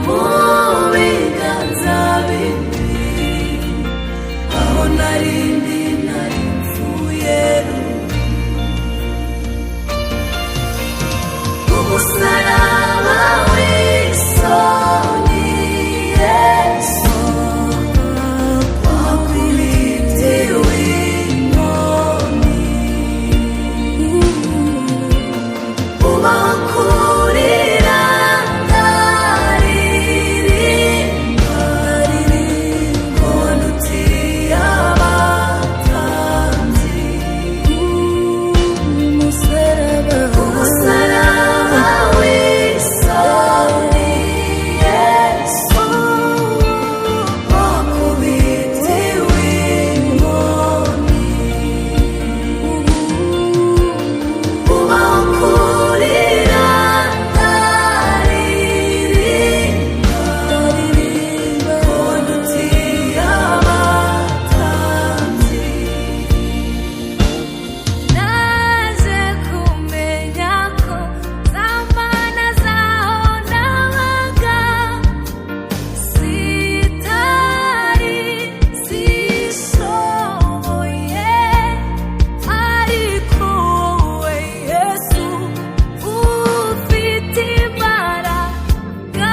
mu biganza bibiri, aho narindi nari mfuye umusaraba w'isoni Yesu wakubitiwe inkoni, ubaho kurira ndaririmba mbona utiye abatambyi, umusaraba w'isoni Yesu wakubitiwe inkoni, ubaho kurira ndaririmba mbona utiye abatambyi. Naje kumenya ko zamana zaho nabaga zitari zishoboye, ariko wowe Yesu ufite imbaraga,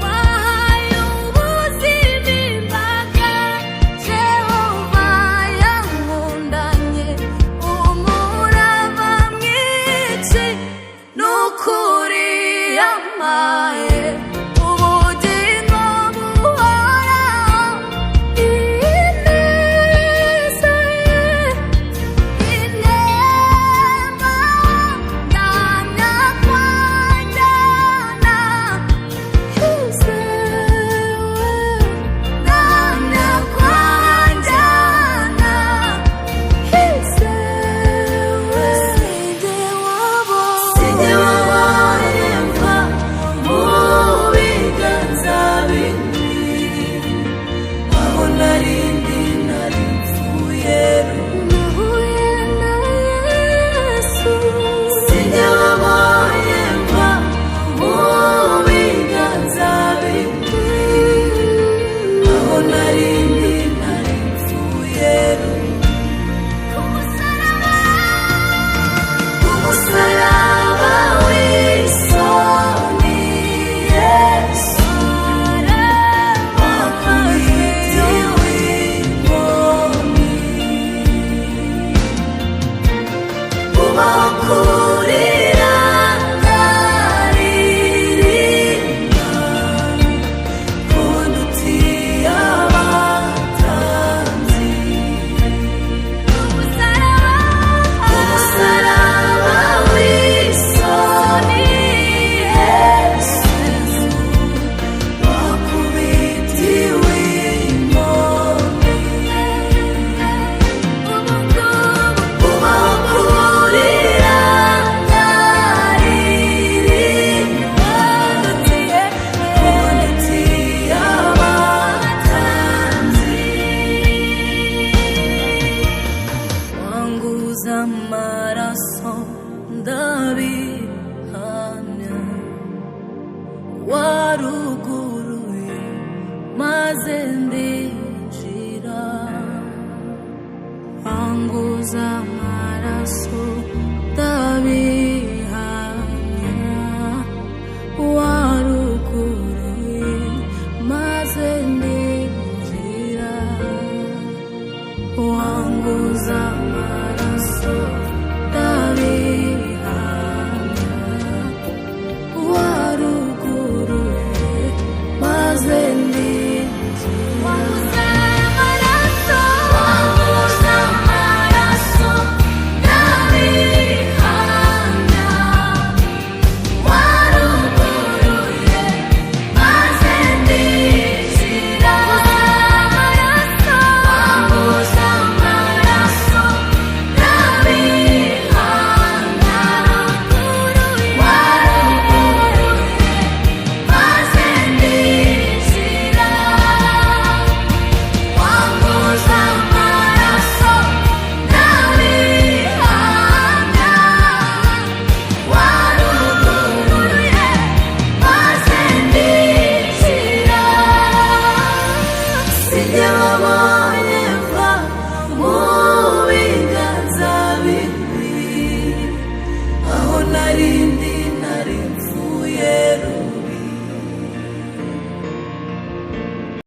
wahaye ubuzima imbaga, Jehova yankundanye umurava mwinshi, n'ukuri yampaye ubugingo buhoraho, ineza ye inema, ndamya kwanjyana hizewe, ndamya kwanjyana hizewe, sinjye wabaye mva mu biganza bibiri, aho narindi nari mfuye nahuye na Yesu, sinjye wabaye mva mu biganza bibiri, aho narindi nari mfuye umusaraba w'isoni Yesu wakubitiwe inkoni, ubaho kurira ndaririmba mbona utiye abatambyi, umusaraba w'isoni Yesu wakubitiwe inkoni, ubaho kurira ndaririmba mbona utiye abatambyi, wanguza amaraso ndabihamya, waruguruye maze